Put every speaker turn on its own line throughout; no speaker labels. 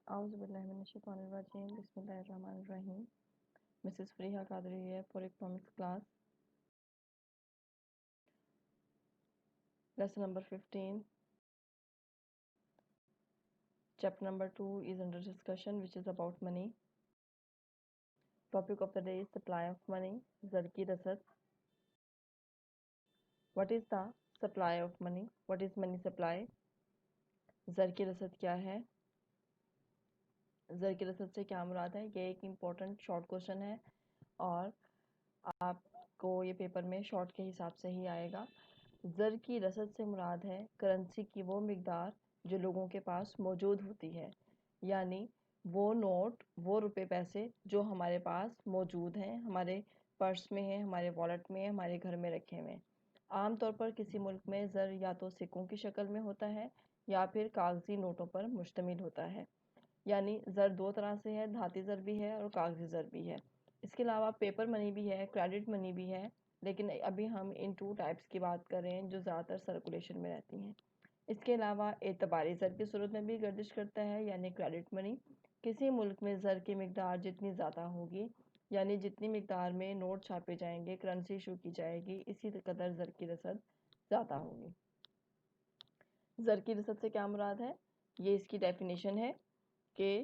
اعوذ باللہ من الشیطان الرجیم بسم اللہ الرحمن الرحیم. مسز فریحہ قادری ہے for economics class. Lesson number 15. Chapter number 2 is under discussion, which is about money. Topic of the day is supply of money. زر کی رسد. What is the supply of money? What is money supply? زر کی رسد کیا ہے؟ زر کی رسد سے کیا مراد ہے؟ یہ ایک امپورٹنٹ شارٹ کوشچن ہے اور آپ کو یہ پیپر میں شارٹ کے حساب سے ہی آئے گا. زر کی رسد سے مراد ہے کرنسی کی وہ مقدار جو لوگوں کے پاس موجود ہوتی ہے، یعنی وہ نوٹ، وہ روپے پیسے جو ہمارے پاس موجود ہیں، ہمارے پرس میں ہیں، ہمارے والیٹ میں ہیں، ہمارے گھر میں رکھے ہوئے ہیں. عام طور پر کسی ملک میں زر یا تو سکوں کی شکل میں ہوتا ہے یا پھر کاغذی نوٹوں پر مشتمل ہوتا ہے. یعنی زر دو طرح سے ہے، دھاتی زر بھی ہے اور کاغذی زر بھی ہے. اس کے علاوہ پیپر منی بھی ہے، کریڈٹ منی بھی ہے، لیکن ابھی ہم ان 2 ٹائپس کی بات کر رہے ہیں جو زیادہ تر سرکولیشن میں رہتی ہیں. اس کے علاوہ اعتباری زر کی صورت میں بھی گردش کرتا ہے، یعنی کریڈٹ منی. کسی ملک میں زر کی مقدار جتنی زیادہ ہوگی، یعنی جتنی مقدار میں نوٹ چھاپے جائیں گے، کرنسی ایشو کی جائے گی، اسی قدر زر کی رسد زیادہ ہوگی. زر کی رسد سے کیا مراد ہے؟ یہ اس کی ڈیفینیشن ہے کہ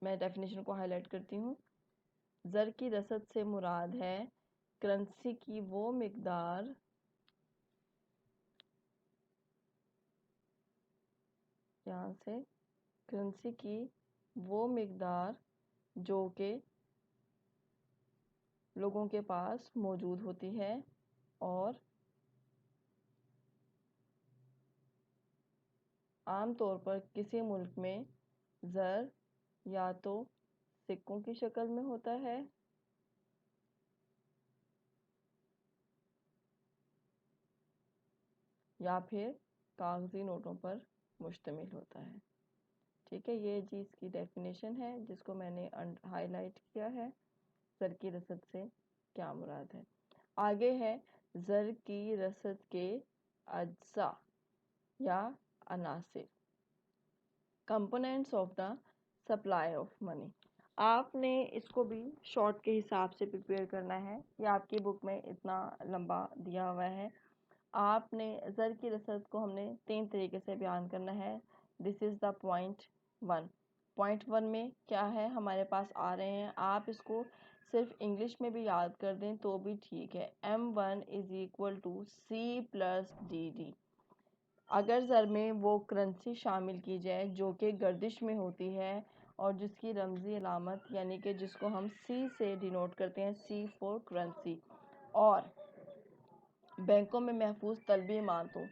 میں ڈیفینیشن کو ہائی لائٹ کرتی ہوں. زر کی رسد سے مراد ہے کرنسی کی وہ مقدار یہاں سے کرنسی کی وہ مقدار جو کہ لوگوں کے پاس موجود ہوتی ہے اور عام طور پر کسی ملک میں زر یا تو سکوں کی شکل میں ہوتا ہے یا پھر کاغذی نوٹوں پر مشتمل ہوتا ہے. ٹھیک ہے، یہ چیز کی ڈیفینیشن ہے جس کو میں نے ہائی لائٹ کیا ہے. زر کی رسد سے کیا مراد ہے؟ آگے ہے زر کی رسد کے اجزاء یا عناصر. Components of the supply of money. آپ نے اس کو بھی شارٹ کے حساب سے پریپیئر کرنا ہے. یہ آپ کی بک میں اتنا لمبا دیا ہوا ہے. آپ نے زر کی رسد کو ہم نے 3 طریقے سے بیان کرنا ہے. دس از دا پوائنٹ 1. پوائنٹ 1 میں کیا ہے ہمارے پاس آ رہے ہیں، آپ اس کو صرف انگلش میں بھی یاد کر دیں تو بھی ٹھیک ہے. M1 = C+DD. اگر زر میں وہ کرنسی شامل کی جائے جو کہ گردش میں ہوتی ہے اور جس کی رمزی علامت یعنی کہ جس کو ہم C سے ڈینوٹ کرتے ہیں، C فور کرنسی، اور بینکوں میں محفوظ طلبی امانتوں،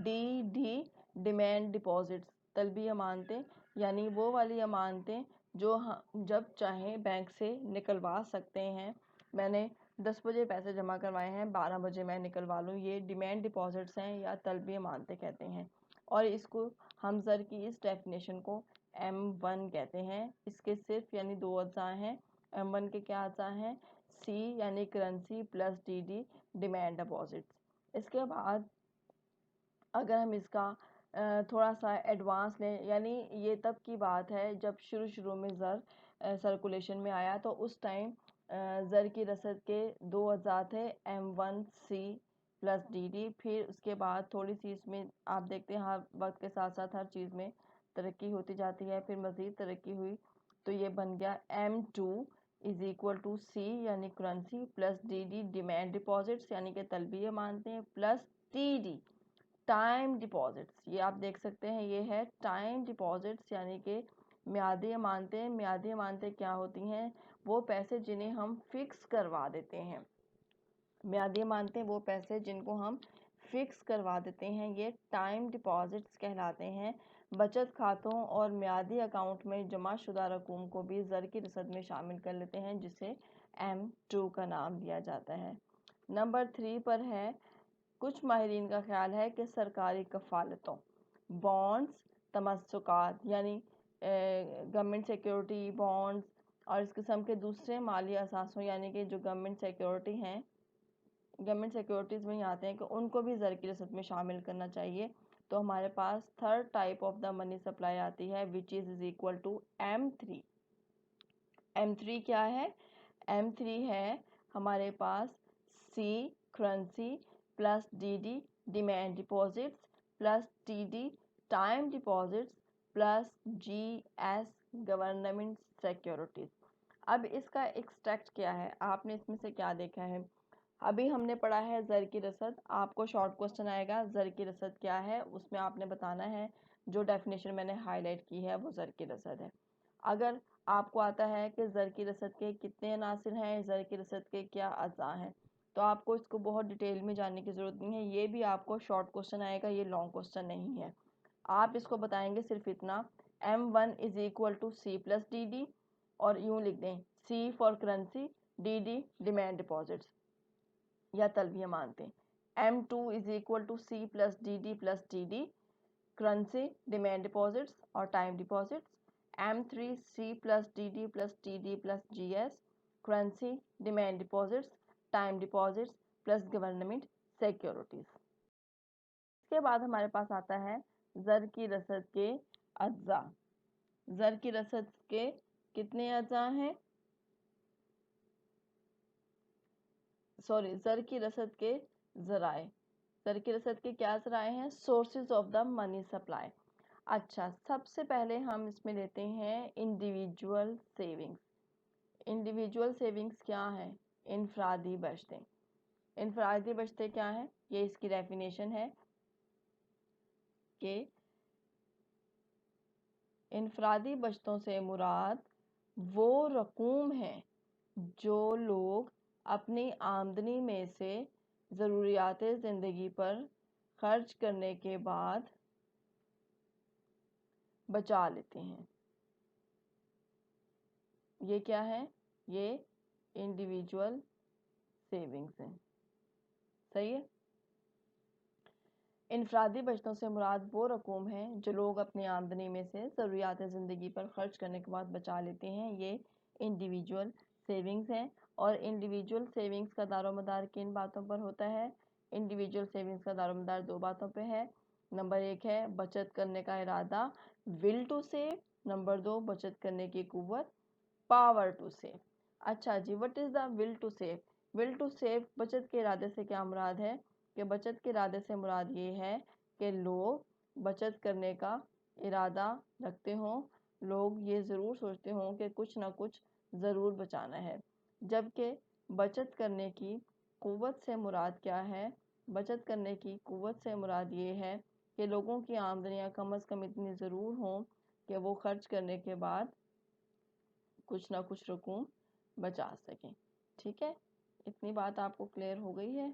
DD ڈیمانڈ ڈپازٹس. طلبی امانتیں یعنی وہ والی امانتیں جو جب چاہیں بینک سے نکلوا سکتے ہیں. میں نے 10 بجے پیسے جمع کروائے ہیں، 12 بجے میں نکلوا لوں، یہ ڈیمانڈ ڈپازٹس ہیں یا طلبی امانتیں کہتے ہیں. اور اس کو ہم زر کی اس ڈیفینیشن کو M1 کہتے ہیں. اس کے صرف یعنی 2 اجزاء ہیں. M1 کے کیا اجزاء ہیں؟ C یعنی currency plus DD demand deposits. اس کے بعد اگر ہم اس کا تھوڑا سا ایڈوانس لیں، یعنی یہ تب کی بات ہے جب شروع میں زر سرکولیشن میں آیا، تو اس ٹائم زر کی رسد کے 2 اجزاء تھے، M1C+DD. پھر اس کے بعد تھوڑی سی اس میں آپ دیکھتے ہیں ہر وقت کے ساتھ ساتھ ہر چیز میں ترقی ہوتی جاتی ہے. پھر مزید ترقی ہوئی تو یہ بن گیا M2 = C یعنی currency plus DD demand deposits یعنی کہ طلبی امانتیں پلس TD ٹائم ڈپازٹس. یہ آپ دیکھ سکتے ہیں، یہ ہے ٹائم ڈپازٹس یعنی کہ میعادی امانتیں. میعادی امانتیں کیا ہوتی ہیں؟ وہ پیسے جنہیں ہم فکس کروا دیتے ہیں. میعادی امانتیں وہ پیسے جن کو ہم فکس کروا دیتے ہیں، یہ ٹائم ڈپازٹس کہلاتے ہیں. بچت کھاتوں اور میعادی اکاؤنٹ میں جمع شدہ رقوم کو بھی زر کی رسد میں شامل کر لیتے ہیں، جسے M2 کا نام دیا جاتا ہے. نمبر 3 پر ہے، کچھ ماہرین کا خیال ہے کہ سرکاری کفالتوں، بانڈز، تمسکات یعنی گورنمنٹ سیکیورٹی، بانڈز اور اس قسم کے دوسرے مالی اثاثوں یعنی کہ جو گورنمنٹ سیکیورٹی ہیں، گورنمنٹ سیکیورٹیز میں ہی آتے ہیں، کہ ان کو بھی زر کی رسد میں شامل کرنا چاہیے. تو ہمارے پاس third type of the money supply آتی ہے وچ از اکول ٹو M3. M3 کیا ہے؟ M3 ہے ہمارے پاس C currency plus DD demand deposits plus TD time deposits plus GS government securities. اب اس کا ایکسٹریکٹ کیا ہے؟ آپ نے اس میں سے کیا دیکھا ہے؟ ابھی ہم نے پڑھا ہے زر کی رسد. آپ کو شارٹ کوسچن آئے گا زر کی رسد کیا ہے، اس میں آپ نے بتانا ہے. جو ڈیفینیشن میں نے ہائی لائٹ کی ہے وہ زر کی رسد ہے. اگر آپ کو آتا ہے کہ زر کی رسد کے کتنے عناصر ہیں، زر کی رسد کے کیا اجزاء ہیں، تو آپ کو اس کو بہت ڈیٹیل میں جاننے کی ضرورت نہیں ہے. یہ بھی آپ کو شارٹ کوسچن آئے گا، یہ لانگ کوسچن نہیں ہے. آپ اس کو بتائیں گے صرف اتنا M1 is equal to C plus DD اور یوں لکھ دیں C for currency DD demand deposits یا تلویہ مانتے ہیں. M2 is equal to C plus DD plus TD currency demand deposits اور time deposits. M3 C plus DD plus TD plus GS currency demand deposits time deposits plus government securities. اس کے بعد ہمارے پاس آتا ہے زر کی رسد کے اجزاء. زر کی رسد کے کتنے اجزاء ہیں؟ زر کی رسد کے ذرائع. زر کی رسد کے کیا ذرائع ہیں؟ Sources of the money supply. اچھا، سب سے پہلے ہم اس میں لیتے ہیں انڈیویجول سیونگز. انڈیویجول سیونگز کیا ہیں؟ انفرادی بچتیں. انفرادی بچتیں کیا ہیں؟ یہ اس کی ڈیفینیشن ہے کہ انفرادی بچتوں سے مراد وہ رقوم ہیں جو لوگ اپنی آمدنی میں سے ضروریات زندگی پر خرچ کرنے کے بعد بچا لیتے ہیں. یہ کیا ہے؟ یہ انڈیویجول سیونگز ہیں. صحیح ہے. انفرادی بچتوں سے مراد وہ رقوم ہیں جو لوگ اپنی آمدنی میں سے ضروریات زندگی پر خرچ کرنے کے بعد بچا لیتے ہیں. یہ انڈیویجول سیونگز ہیں. اور انڈیویجول سیونگز کا دار و مدار کن باتوں پر ہوتا ہے؟ انڈیویجول سیونگز کا دار و مدار دو باتوں پہ ہے. نمبر ایک ہے بچت کرنے کا ارادہ ول ٹو سیو. نمبر دو بچت کرنے کی قوت پاور ٹو سیو. اچھا جی، what is the will to save? Will to save بچت کے ارادے سے کیا مراد ہے؟ کہ بچت کے ارادے سے مراد یہ ہے کہ لوگ بچت کرنے کا ارادہ رکھتے ہوں، لوگ یہ ضرور سوچتے ہوں کہ کچھ نہ کچھ ضرور بچانا ہے. جبکہ بچت کرنے کی قوت سے مراد کیا ہے؟ بچت کرنے کی قوت سے مراد یہ ہے کہ لوگوں کی آمدنیاں کم از کم اتنی ضرور ہوں کہ وہ خرچ کرنے کے بعد کچھ نہ کچھ رقوم بچا سکیں. ٹھیک ہے، اتنی بات آپ کو کلیئر ہو گئی ہے؟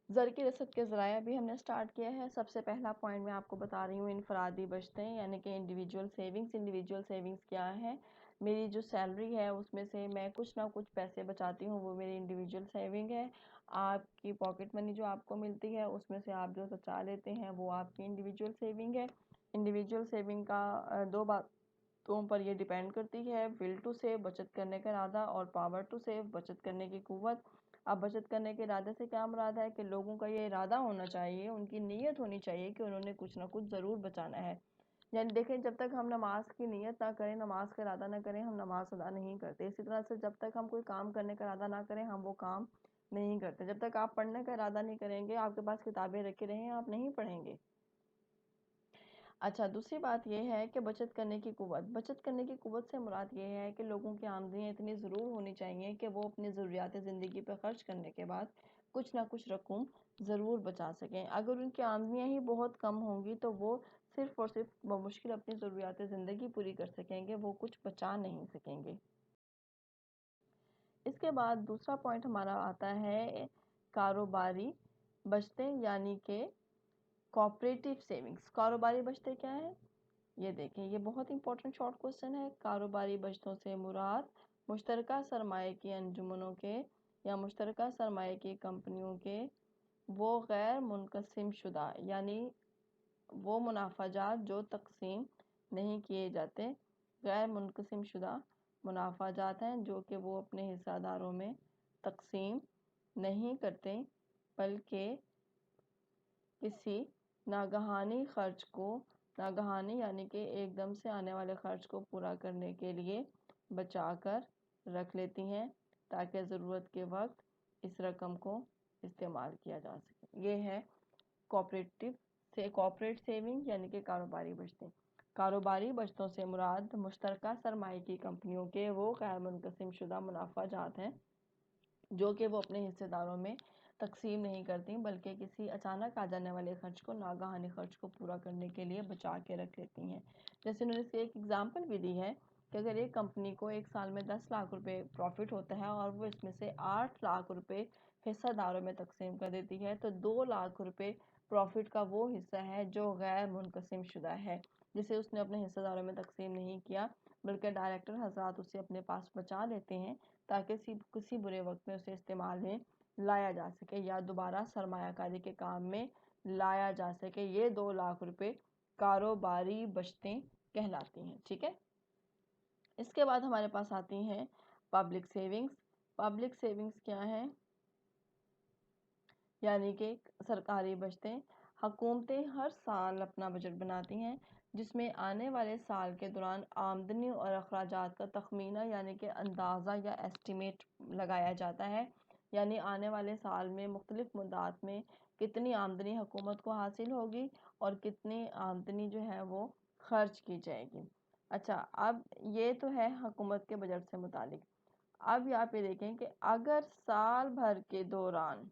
زر کی رسد کے ذرائع بھی ہم نے سٹارٹ کیا ہے. سب سے پہلا پوائنٹ میں آپ کو بتا رہی ہوں انفرادی بچتیں یعنی کہ انڈیویجول سیونگز. انڈیویجول سیونگز کیا ہے؟ میری جو سیلری ہے اس میں سے میں کچھ نہ کچھ پیسے بچاتی ہوں، وہ میری انڈیویجول سیونگ ہے. آپ کی پاکٹ منی جو آپ کو ملتی ہے اس میں سے آپ جو بچا لیتے ہیں وہ آپ کی انڈیویجول سیونگ ہے. انڈیویجول سیونگ کا دو باتوں پر یہ ڈیپینڈ کرتی ہے، ول ٹو سیو بچت کرنے کا ارادہ اور پاور ٹو سیو بچت کرنے کی قوت. اب بچت کرنے کے ارادے سے کیا مراد ہے؟ کہ لوگوں کا یہ ارادہ ہونا چاہیے، ان کی نیت ہونی چاہیے کہ انہوں نے کچھ نہ کچھ ضرور بچانا ہے. یعنی دیکھیں، جب تک ہم نماز کی نیت نہ کریں، نماز کا ارادہ نہ کریں، ہم نماز ادا نہیں کرتے. اسی طرح سے جب تک ہم کوئی کام کرنے کا ارادہ نہ کریں، ہم وہ کام نہیں کرتے. جب تک آپ پڑھنے کا ارادہ نہیں کریں گے، آپ کے پاس کتابیں رکھے رہیں آپ نہیں پڑھیں گے. اچھا، دوسری بات یہ ہے کہ بچت کرنے کی قوت. بچت کرنے کی قوت سے مراد یہ ہے کہ لوگوں کی آمدنی اتنی ضرور ہونی چاہیے کہ وہ اپنی ضروریات زندگی پہ خرچ کرنے کے بعد کچھ نہ کچھ رقم ضرور بچا سکیں. اگر ان کی آمدنیاں ہی بہت کم ہوں گی تو وہ صرف اور صرف بمشکل اپنی ضروریات زندگی پوری کر سکیں گے، وہ کچھ بچا نہیں سکیں گے. اس کے بعد دوسرا پوائنٹ ہمارا آتا ہے کاروباری بچتیں یعنی کہ کوآپریٹو سیونگز. کاروباری بچتیں کیا ہے؟ یہ دیکھیں، یہ بہت امپورٹنٹ شارٹ کوسچن ہے. کاروباری بچتوں سے مراد مشترکہ سرمایہ کی انجمنوں کے یا مشترکہ سرمایہ کی کمپنیوں کے وہ غیر منقسم شدہ یعنی وہ منافع جات جو تقسیم نہیں کیے جاتے غیر منقسم شدہ منافع جات ہیں جو کہ وہ اپنے حصہ داروں میں تقسیم نہیں کرتے بلکہ کسی ناگہانی خرچ کو ناگہانی یعنی کہ ایک دم سے آنے والے خرچ کو پورا کرنے کے لیے بچا کر رکھ لیتی ہیں تاکہ ضرورت کے وقت اس رقم کو استعمال کیا جا سکے۔ یہ ہے کوآپریٹ سیونگ یعنی کہ کاروباری بچتیں۔ کاروباری بچتوں سے مراد مشترکہ سرمایہ کی کمپنیوں کے وہ غیر منقسم شدہ منافع جات ہیں جو کہ وہ اپنے حصے داروں میں تقسیم نہیں کرتی بلکہ کسی اچانک آ جانے والے خرچ کو ناگہانی خرچ کو پورا کرنے کے لیے بچا کے رکھ لیتی ہیں۔ جیسے انہوں نے ایک ایگزامپل بھی دی ہے کہ اگر ایک کمپنی کو ایک سال میں 10 لاکھ روپے پروفٹ ہوتا ہے اور وہ اس میں سے 8 لاکھ روپے حصہ داروں میں تقسیم کر دیتی ہے تو 2 لاکھ روپے پروفٹ کا وہ حصہ ہے جو غیر منقسم شدہ ہے جسے اس نے اپنے حصہ داروں میں تقسیم نہیں کیا بلکہ ڈائریکٹر حضرات اسے اپنے پاس بچا لیتے ہیں تاکہ کسی برے وقت میں اسے استعمال میں لایا جا سکے یا دوبارہ سرمایہ کاری کے کام میں لایا جا سکے۔ یہ 2 لاکھ روپے کاروباری بچتیں کہلاتی ہیں، ٹھیک ہے۔ اس کے بعد ہمارے پاس آتی ہیں پبلک سیونگز۔ پبلک سیونگز کیا ہیں؟ یعنی کہ سرکاری بچتیں۔ حکومتیں ہر سال اپنا بجٹ بناتی ہیں جس میں آنے والے سال کے دوران آمدنی اور اخراجات کا تخمینہ یعنی کہ اندازہ یا ایسٹیمیٹ لگایا جاتا ہے، یعنی آنے والے سال میں مختلف مدت میں کتنی آمدنی حکومت کو حاصل ہوگی اور کتنی آمدنی جو ہے وہ خرچ کی جائے گی۔ اچھا، اب یہ تو ہے حکومت کے بجٹ سے متعلق۔ اب یہاں پہ دیکھیں کہ اگر سال بھر کے دوران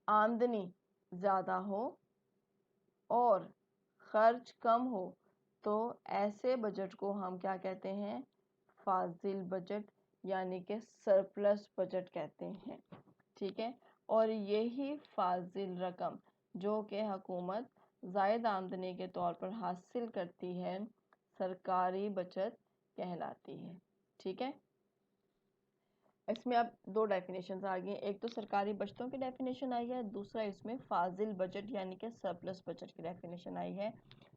آمدنی زیادہ ہو اور خرچ کم ہو تو ایسے بجٹ کو ہم کیا کہتے ہیں؟ فاضل بجٹ یعنی کہ سرپلس بجٹ کہتے ہیں، ٹھیک ہے۔ اور یہی فاضل رقم جو کہ حکومت زائد آمدنی کے طور پر حاصل کرتی ہے سرکاری بچت کہلاتی ہے، ٹھیک ہے۔ اس میں اب 2 ڈیفینیشنز آ گئی ہیں، ایک تو سرکاری بچتوں کی ڈیفینیشن آئی ہے، دوسرا اس میں فاضل بجٹ یعنی کہ سرپلس بجٹ کی ڈیفینیشن آئی ہے۔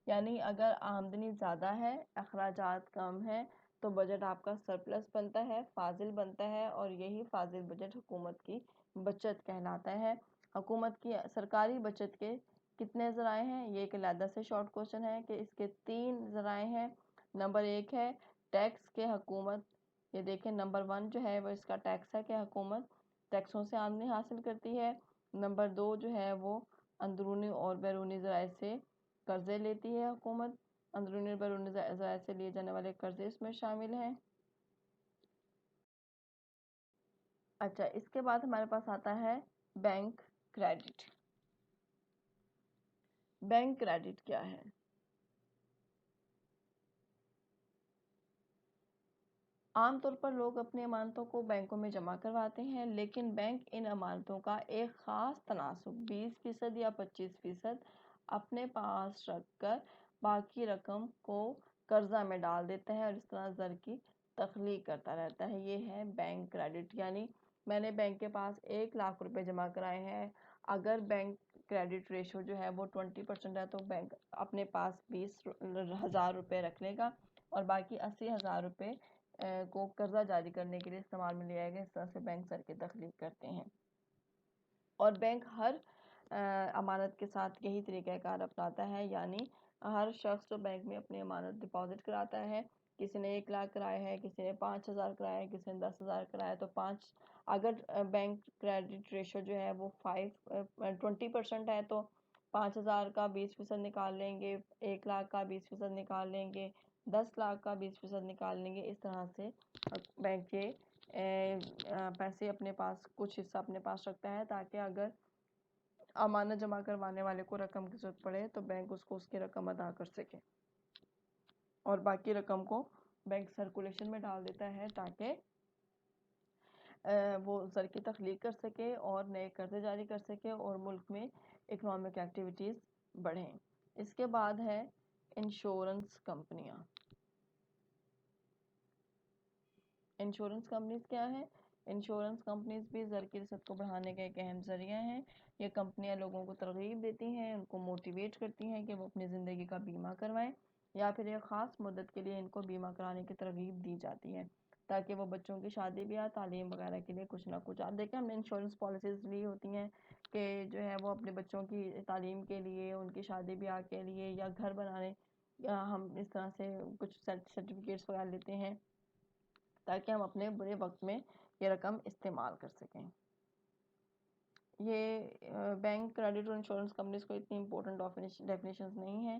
یعنی اگر آمدنی زیادہ ہے اخراجات کم ہے تو بجٹ آپ کا سرپلس بنتا ہے، فاضل بنتا ہے، اور یہی فاضل بجٹ حکومت کی بچت کہلاتا ہے۔ حکومت کی سرکاری بچت کے کتنے ذرائع ہیں؟ یہ ایک علیحدہ سے شارٹ کوسچن ہے کہ اس کے 3 ذرائع ہیں۔ نمبر 1 ہے ٹیکس کے حکومت، یہ دیکھیں نمبر 1 جو ہے وہ اس کا ٹیکس ہے کہ حکومت ٹیکسوں سے آمدنی حاصل کرتی ہے۔ نمبر 2 جو ہے وہ اندرونی اور بیرونی ذرائع سے قرضے لیتی ہے حکومت، اندرونی اور بیرونی ذرائع سے لیے جانے والے قرضے اس میں شامل ہیں۔ اچھا، اس کے بعد ہمارے پاس آتا ہے بینک کریڈٹ۔ بینک کریڈٹ کیا ہے؟ عام طور پر لوگ اپنی امانتوں کو بینکوں میں جمع کرواتے ہیں لیکن بینک ان امانتوں کا ایک خاص تناسب 20% یا 25% اپنے پاس رکھ کر باقی رقم کو قرضہ میں ڈال دیتا ہے اور اس طرح زر کی تخلیق کرتا رہتا ہے۔ یہ ہے بینک کریڈٹ، یعنی میں نے بینک کے پاس 1 لاکھ روپے جمع کرائے ہیں، اگر بینک کریڈٹ ریشو جو ہے وہ 20% ہے تو بینک اپنے پاس 20,000 روپے رکھ لے گا اور باقی 80,000 روپے کو قرضہ جاری کرنے کے لیے استعمال میں لیا گیا۔ اس طرح سے بینک زر کی تخلیق کرتے ہیں اور بینک ہر امانت کے ساتھ یہی طریقہ کار اپناتا ہے، یعنی ہر شخص جو بینک میں اپنی امانت ڈپازٹ کراتا ہے، کسی نے 1 لاکھ کرایا ہے، کسی نے 5,000 کرایا ہے، کسی نے 10,000 کرایا ہے، تو اگر بینک کریڈٹ ریشو جو ہے وہ 20% ہے تو 5,000 کا 20% نکال لیں گے، 1 لاکھ کا 20% نکال لیں گے، 10 لاکھ کا 20% نکال لیں گے۔ اس طرح سے بینک کے پیسے اپنے پاس کچھ حصہ اپنے پاس رکھتا ہے تاکہ اگر امانت جمع کروانے والے کو رقم کی ضرورت پڑے تو بینک اس کو اس کی رقم ادا کر سکے اور باقی رقم کو بینک سرکولیشن میں ڈال دیتا ہے تاکہ وہ زر کی تخلیق کر سکے اور نئے قرضے جاری کر سکے اور ملک میں اکنامک ایکٹیویٹیز بڑھیں۔ اس کے بعد ہے انشورنس کمپنیاں۔ انشورنس کمپنیز کیا ہیں؟ انشورنس کمپنیز بھی زر کی رسد کو بڑھانے کا ایک اہم ذریعہ ہیں۔ یہ کمپنیاں لوگوں کو ترغیب دیتی ہیں، ان کو موٹیویٹ کرتی ہیں کہ وہ اپنی زندگی کا بیمہ کروائیں۔ یا پھر ایک خاص مدت کے لیے ان کو بیمہ کرانے کی ترغیب دی جاتی ہے تاکہ وہ بچوں کی شادی بیاہ تعلیم وغیرہ کے لیے کچھ نہ کچھ، آپ دیکھیں ہم نے انشورنس پالیسیز لی ہوتی ہیں کہ جو ہے وہ اپنے بچوں کی تعلیم کے لیے، ان کی شادی بیاہ کے لیے یا گھر بنانے، یا ہم اس طرح سے کچھ سرٹیفکیٹس وغیرہ لیتے ہیں تاکہ ہم اپنے برے وقت میں یہ رقم استعمال کر سکیں۔ یہ بینک، کریڈٹ اور انشورنس کمپنیز کو اتنی امپورٹنٹ ڈیفینیشنز نہیں ہیں،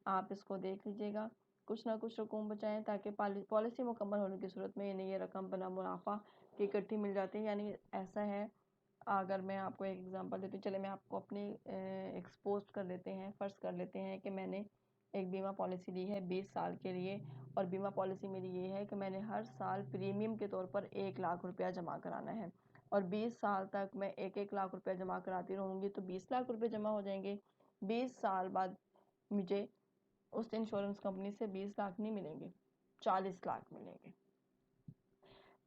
آپ اس کو دیکھ لیجئے گا۔ کچھ نہ کچھ رقوم بچائیں تاکہ پالیسی مکمل ہونے کی صورت میں انہیں یہ رقم بنا منافع کی اکٹھی مل جاتی ہے۔ یعنی ایسا ہے، اگر میں آپ کو ایک ایگزامپل دیتی ہوں، چلے میں آپ کو اپنی ایکسپوز کر لیتے ہیں، فرض کر لیتے ہیں کہ میں نے ایک بیمہ پالیسی لی ہے 20 سال کے لیے، اور بیمہ پالیسی میری یہ ہے کہ میں نے ہر سال پریمیم کے طور پر 1 لاکھ روپیہ جمع کرانا ہے، اور 20 سال تک میں 1 لاکھ روپیہ جمع کراتی رہوں گی تو 20 لاکھ روپے جمع ہو جائیں گے۔ 20 سال بعد مجھے اس انشورنس کمپنی سے 20 لاکھ نہیں ملیں گے، 40 لاکھ ملیں گے،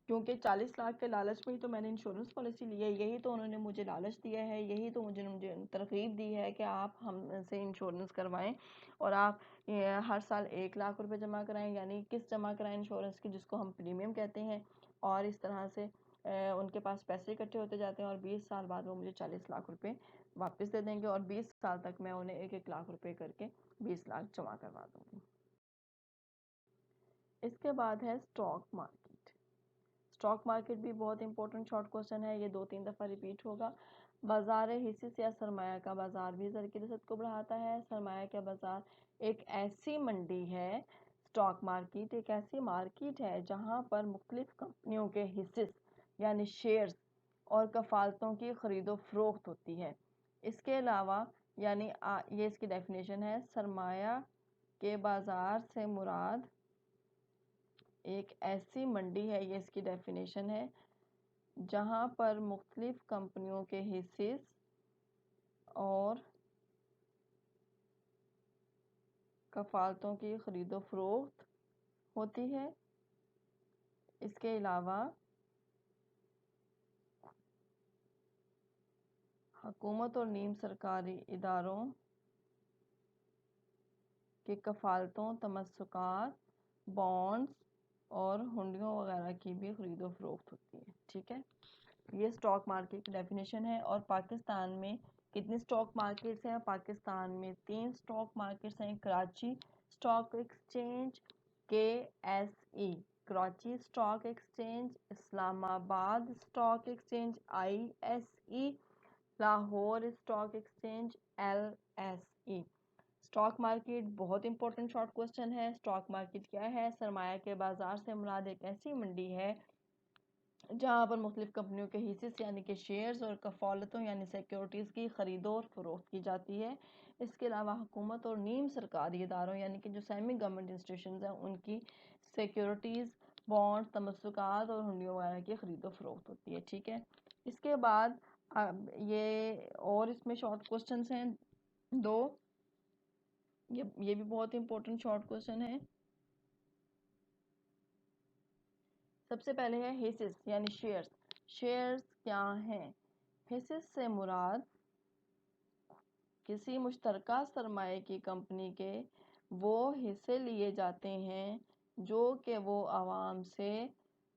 کیونکہ 40 لاکھ کے لالچ میں ہی تو میں نے انشورنس پالیسی لی ہے، یہی تو انہوں نے مجھے لالچ دیا ہے، یہی تو مجھے ترغیب دی ہے کہ آپ ہم سے انشورنس کروائیں اور آپ ہر سال 1 لاکھ روپے جمع کرائیں، یعنی قسط جمع کرائیں انشورنس کی، جس کو ہم پریمیم کہتے ہیں، اور اس طرح سے ان کے پاس پیسے اکٹھے ہوتے جاتے ہیں اور 20 سال بعد وہ مجھے 40 لاکھ روپے واپس دے دیں گے، اور 20 سال تک میں انہیں 1 لاکھ روپے کر کے 20 لاکھ جمع کروا دوں گی۔ اس کے بعد ہے اسٹاک مارکیٹ۔ اسٹاک مارکیٹ بھی بہت امپورٹنٹ شارٹ کوسچن ہے، یہ 2-3 دفعہ ریپیٹ ہوگا۔ بازار حصص یا سرمایہ کا بازار بھی زر کی رسد کو بڑھاتا ہے۔ سرمایہ کا بازار ایک ایسی منڈی ہے، اسٹاک مارکیٹ ایک ایسی مارکیٹ ہے جہاں پر مختلف کمپنیوں کے حصص یعنی شیئرز اور کفالتوں کی خرید و فروخت ہوتی ہے۔ اس کے علاوہ یعنی یہ اس کی ڈیفینیشن ہے، سرمایہ کے بازار سے مراد ایک ایسی منڈی ہے، یہ اس کی ڈیفینیشن ہے، جہاں پر مختلف کمپنیوں کے حصص اور کفالتوں کی خرید و فروخت ہوتی ہے۔ اس کے علاوہ حکومت اور نیم سرکاری اداروں کے کفالتوں، تمسکات، بانڈز اور ہنڈیوں وغیرہ کی بھی خرید و فروخت ہوتی ہے۔ ٹھیک ہے، یہ اسٹاک مارکیٹ کی ڈیفینیشن ہے۔ اور پاکستان میں کتنی اسٹاک مارکیٹس ہیں؟ پاکستان میں 3 اسٹاک مارکیٹس ہیں، Karachi stock exchange, KSE Karachi stock exchange, Islamabad stock exchange ISE، Lahore stock exchange LSE۔ Stock market بہت امپورٹنٹ شارٹ کوسچن ہے۔ اسٹاک مارکیٹ کیا ہے؟ سرمایہ کے بازار سے مراد ایک ایسی منڈی ہے جہاں پر مختلف کمپنیوں کے حصص یعنی کہ شیئرز اور کفالتوں یعنی سیکیورٹیز کی خرید و فروخت کی جاتی ہے۔ اس کے علاوہ حکومت اور نیم سرکاری اداروں یعنی کہ جو سیمی گورنمنٹ انسٹیٹیوشنز ہیں ان کی سیکیورٹیز، بانڈ، تمسکات اور ہنڈیوں وغیرہ کی خرید و فروخت ہوتی ہے۔ ٹھیک ہے، اس کے بعد یہ اور اس میں شارٹ کوسچنز ہیں 2، یہ بھی بہت امپورٹنٹ شارٹ کوسچن ہے۔ سب سے پہلے ہے حصص یعنی شیئرز۔ شیئرز کیا ہیں؟ حصص سے مراد کسی مشترکہ سرمایہ کی کمپنی کے وہ حصے لیے جاتے ہیں جو کہ وہ عوام سے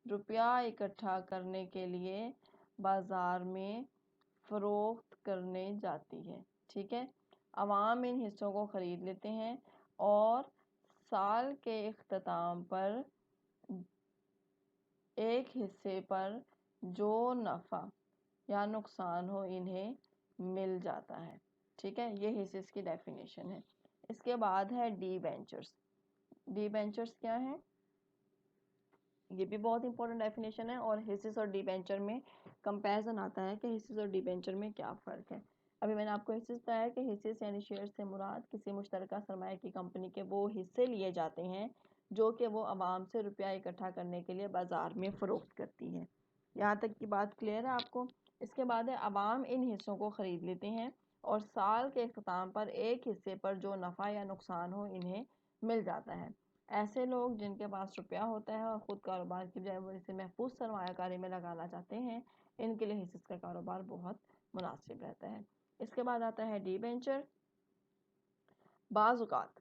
روپیہ اکٹھا کرنے کے لیے بازار میں فروخت کرنے جاتی ہے۔ ٹھیک ہے، عوام ان حصوں کو خرید لیتے ہیں اور سال کے اختتام پر ایک حصے پر جو نفع یا نقصان ہو انہیں مل جاتا ہے۔ ٹھیک ہے، یہ حصص کی ڈیفینیشن ہے۔ اس کے بعد ہے ڈی بینچرز۔ ڈی بینچرز کیا ہیں؟ یہ بھی بہت امپورٹنٹ ڈیفینیشن ہے، اور حصص اور ڈی بینچر میں کمپیریزن آتا ہے کہ حصص اور ڈی بینچر میں کیا فرق ہے۔ ابھی میں نے آپ کو حصص بتایا کہ حصص یعنی شیئر سے مراد کسی مشترکہ سرمایہ کی کمپنی کے وہ حصے لیے جاتے ہیں جو کہ وہ عوام سے روپیہ اکٹھا کرنے کے لیے بازار میں فروخت کرتی ہے۔ یہاں تک کی بات کلیئر ہے آپ کو؟ اس کے بعد ہے عوام ان حصوں کو خرید لیتے ہیں اور سال کے اختتام پر ایک حصے پر جو نفع یا نقصان ہو انہیں مل جاتا ہے۔ ایسے لوگ جن کے پاس روپیہ ہوتا ہے اور خود کاروبار کی بجائے وہ اسے محفوظ سرمایہ کاری میں لگانا چاہتے ہیں، ان کے لیے حصص کا کاروبار بہت مناسب رہتا ہے۔ اس کے بعد آتا ہے ڈی بینچر۔ بعض اوقات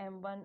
M1,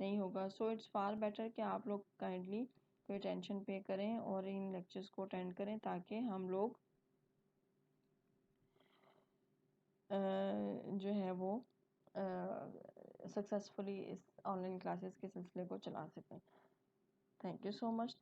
نہیں ہوگا. سو اٹس فار بیٹر کہ آپ لوگ کائنڈلی کوئی ٹینشن پے کریں اور ان لیکچرز کو اٹینڈ کریں تاکہ ہم لوگ جو ہے وہ سکسیزفلی اس آن لائن کلاسز کے سلسلے کو چلا سکیں. Thank you so much.